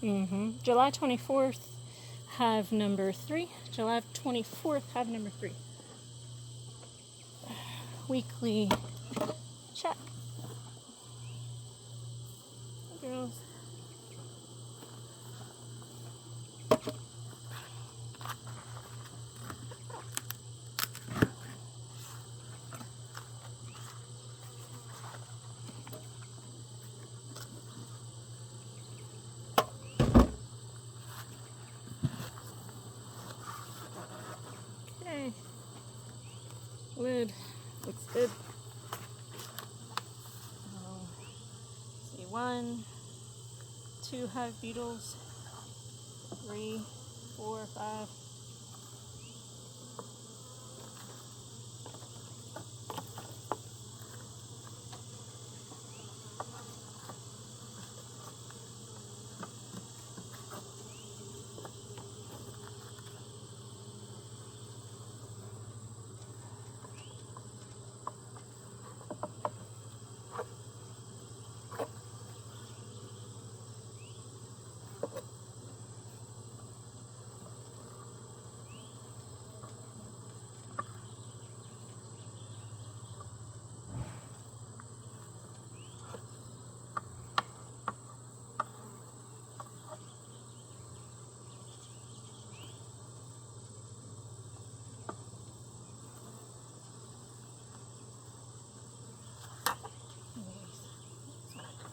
July 24th, hive number 3. July 24th, hive number 3. Weekly check. Hey, girls. Okay. Lid looks good. See, 1, 2 hive beetles, 3, 4, 5.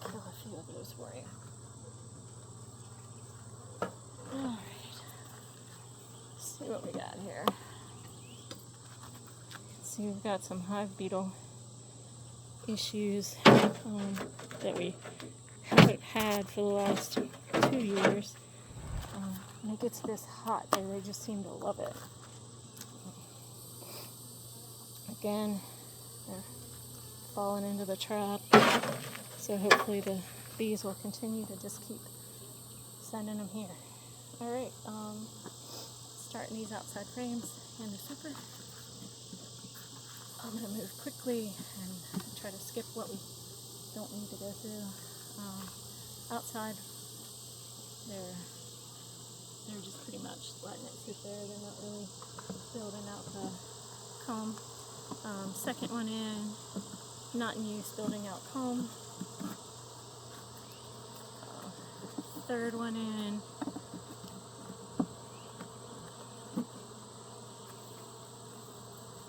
Kill a few of those for you. Alright. Let's see what we got here. See, we've got some hive beetle issues that we haven't had for the last 2 years. When it gets this hot, they just seem to love it. Again, they're falling into the trap. So hopefully the bees will continue to just keep sending them here. Alright, starting these outside frames in the super. I'm going to move quickly and try to skip what we don't need to go through. Outside, they're just pretty much letting it sit there. They're not really building out the comb. Second one in, not in use, building out comb. Third one in.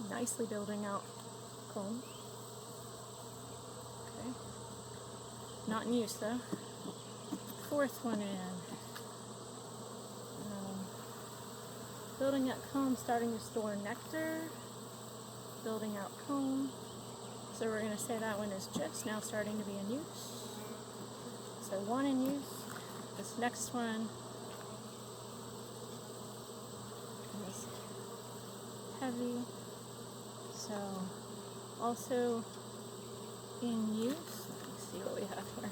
Nicely building out comb. Okay. Not in use though. Fourth one in. Building out comb, starting to store nectar. Building out comb. So we're going to say that one is just now starting to be in use. So 1 in use. This next one is heavy. So also in use. Let me see what we have here.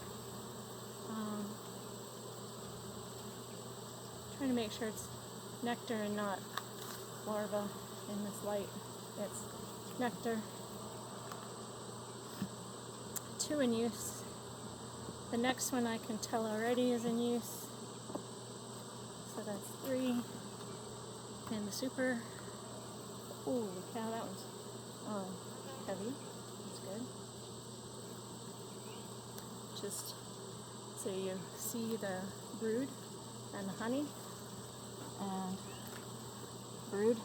Trying to make sure it's nectar and not larva in this light. It's nectar. 2 in use. The next one I can tell already is in use. So that's 3. And the super. Holy cow, that one's heavy. That's good. Just so you see the brood and the honey. And brood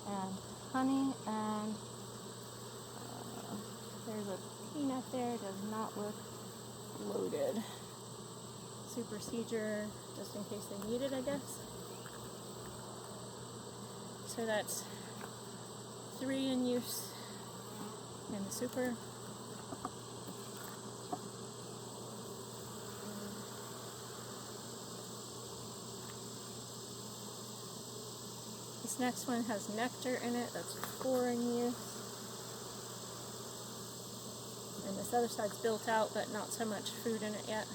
and honey, and there's a peanut there. Does not look loaded. Super procedure, just in case they need it, I guess. So that's 3 in use in the super. This next one has nectar in it. That's 4 in use. And this other side's built out, but not so much food in it yet.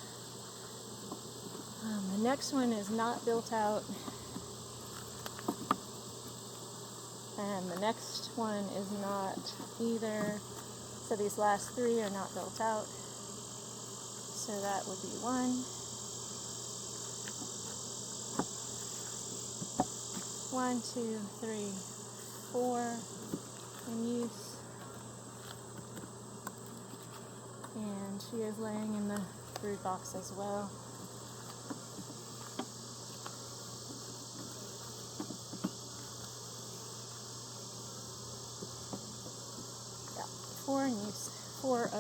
The next one is not built out. And the next one is not either. So these last 3 are not built out. So that would be 1, 1, 2, 3, 4 in use. And she is laying in the brood box as well. Yeah, 4 in use. 4 of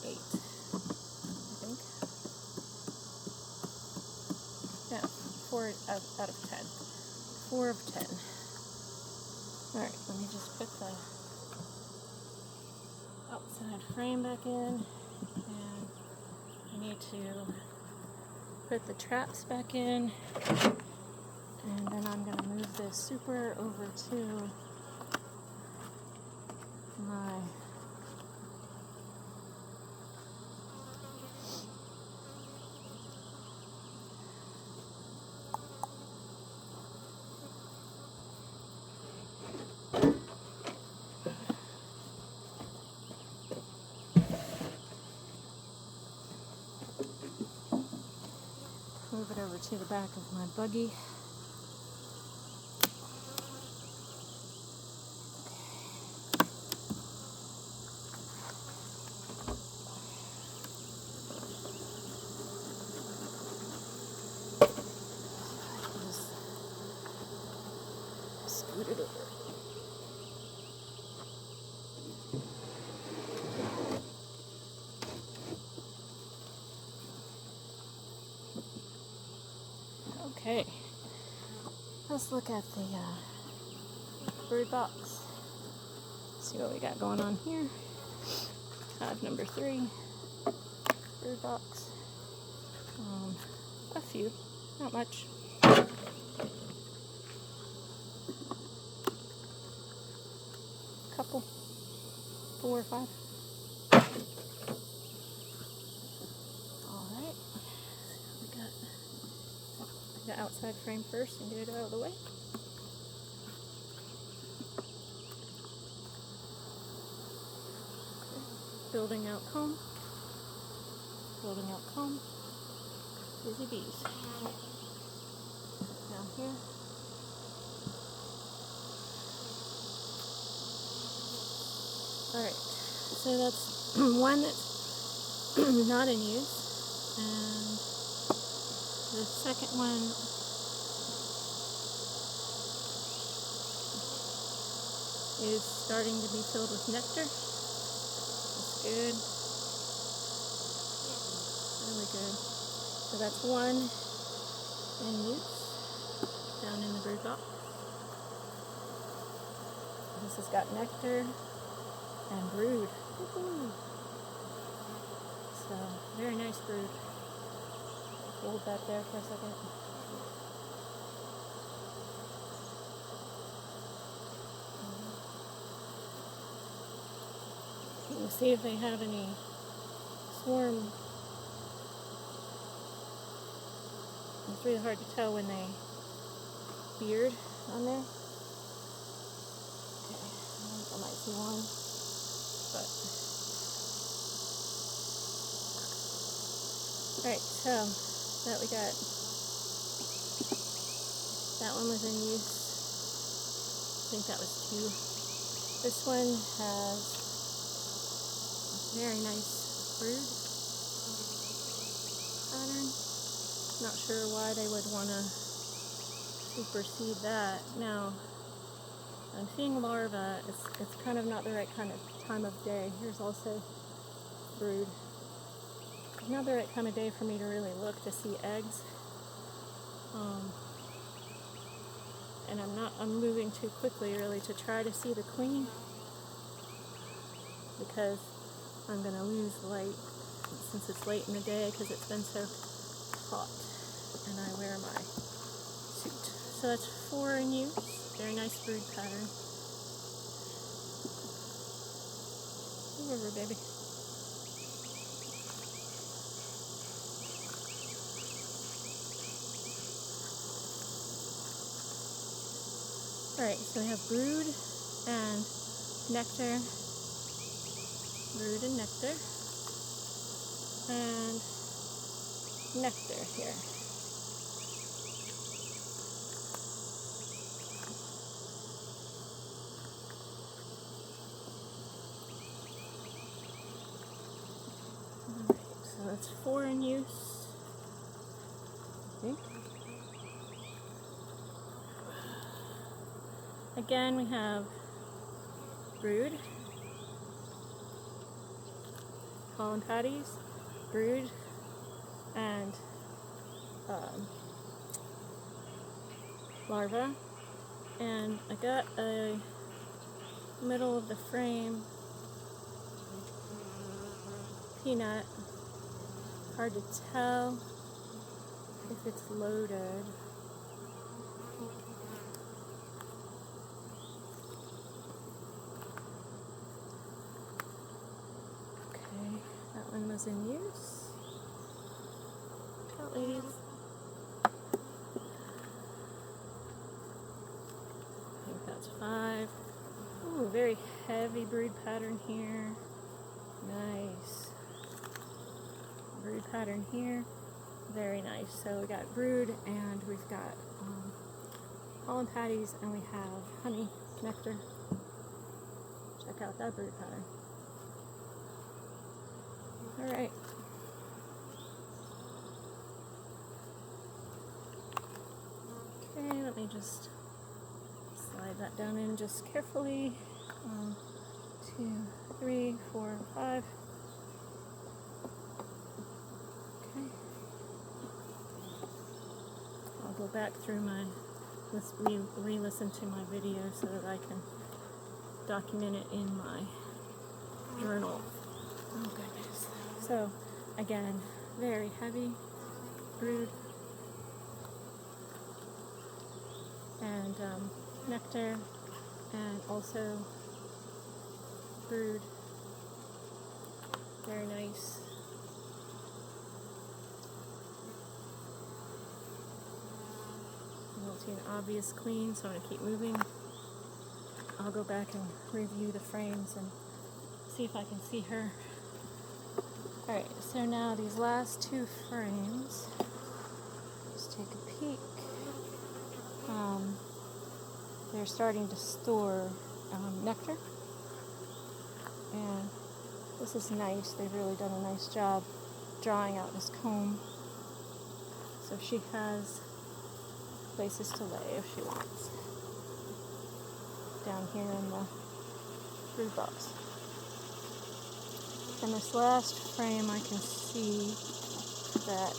8, I think. Yeah, 4 out of 10. 4 of 10. Alright, let me just put the outside frame back in, and I need to put the traps back in, and then I'm going to move this super over to my move it over to the back of my buggy. Just scoot it over. Okay, let's look at the brood box. See what we got going on here. Hive number 3, brood box. A few, not much. Couple, 4 or 5. Alright, we got the outside frame first and get it out of the way. Building out comb, building out comb, busy bees. Down here. Alright, so that's one that's not in use, and the second one is starting to be filled with nectar. That's good. Really good. So that's 1 in use down in the brood box. This has got nectar and brood. Woo-hoo. So, very nice brood. Hold that there for a second. We'll see if they have any swarm. It's really hard to tell when they beard on there. Okay, I think I might see one, but alright, so that we got, that one was in use. I think that was 2. This one has very nice brood pattern. Not sure why they would want to supersede that. Now, I'm seeing larvae. It's kind of not the right kind of time of day. Here's also brood. It's not the right time of day for me to really look to see eggs. And I'm moving too quickly really to try to see the queen, because I'm going to lose light since it's late in the day because it's been so hot and I wear my suit. So that's 4 in use. Very nice brood pattern. Move over, baby. Alright, so we have brood and nectar. Brood and nectar. And nectar here. So that's 4 in use, I think. Again, we have brood, pollen patties, brood, and larva. And I got a middle of the frame peanut. Hard to tell if it's loaded. Okay, that one was in use. Cat ladies. I think that's 5. Ooh, very heavy brood pattern here. Nice. Brood pattern here. Very nice. So we got brood, and we've got pollen patties, and we have honey nectar. Check out that brood pattern. Alright. Okay, let me just slide that down in just carefully. 2, 3, 4, 5. Okay. I'll go back through my, let's re-listen to my video so that I can document it in my journal. Oh goodness. So again, very heavy brood and nectar, and also brood. Very nice. I don't see an obvious queen, so I'm going to keep moving. I'll go back and review the frames and see if I can see her. Alright, so now these last 2 frames, let's take a peek. They're starting to store nectar, and this is nice. They've really done a nice job drawing out this comb, so she has places to lay if she wants down here in the brood box. In this last frame, I can see that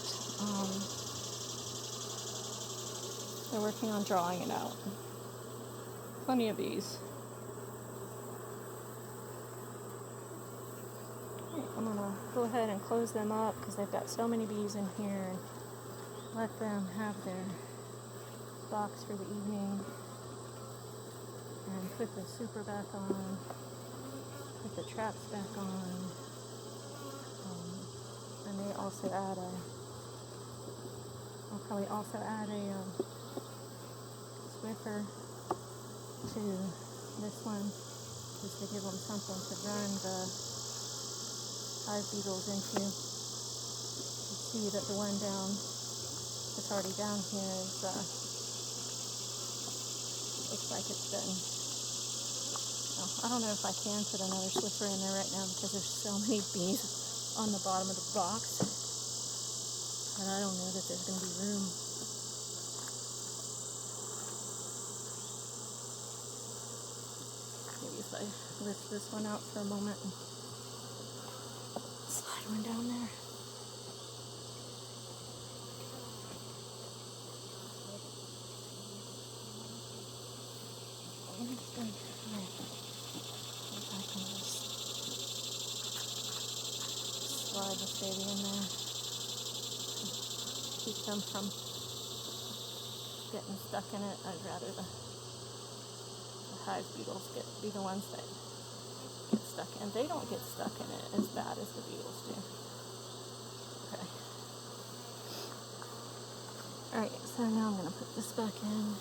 they're working on drawing it out. Plenty of these. Okay, I'm gonna go ahead and close them up because they've got so many bees in here, and let them have their box for the evening, and put the super back on, put the traps back on, and they also add I'll probably also add a Swiffer to this one, just to give them something to run the hive beetles into. You see that the one down that's already down here is looks like it's been, well, I don't know if I can put another Swiffer in there right now because there's so many bees on the bottom of the box, but I don't know that there's going to be room. Maybe if I lift this one out for a moment and slide one down there. If I can just slide this baby in there, keep them from getting stuck in it. I'd rather the hive beetles be the ones that get stuck in. They don't get stuck in it as bad as the beetles do. Okay. Alright, so now I'm going to put this back in.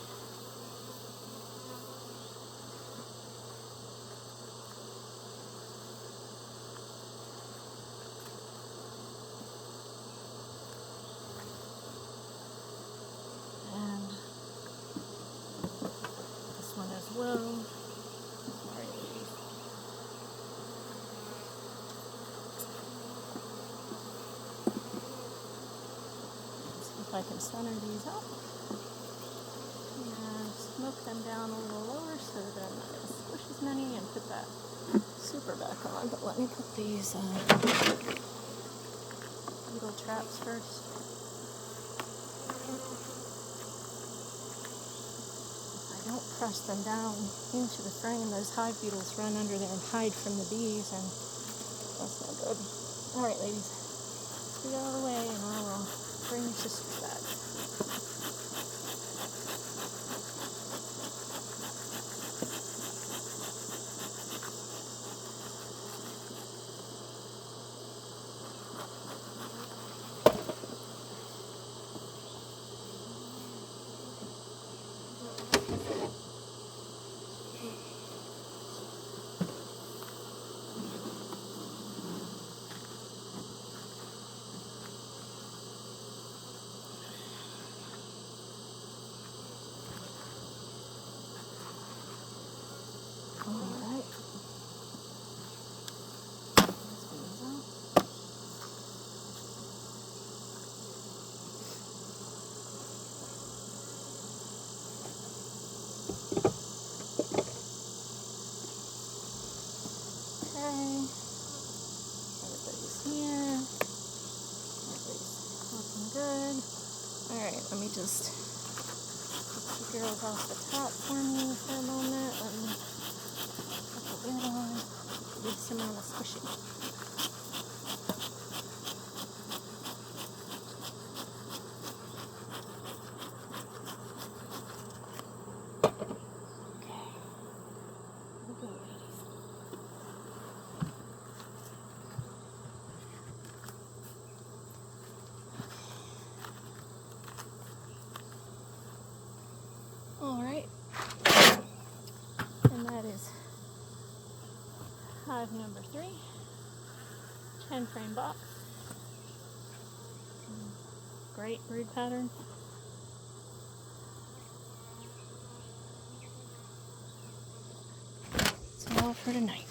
And this one as well. Sorry, ladies. I can center these up and smoke them down a little lower so that I'm not going to squish as many, and put that super back on. But let me put these beetle traps first. If I don't press them down into the frame, those hive beetles run under there and hide from the bees, and that's not good. Alright, ladies, get out of the way and I will bring your sisters back. Alright. Okay. Everybody's here. Everybody's looking good. Alright, let me just get you girls off the top for me for a moment. Let me put the lid on. Least amount of squishing. Okay. We'll go, ladies. Alright. And that is hive number 3. 10 frame box. Great brood pattern. That's all for tonight.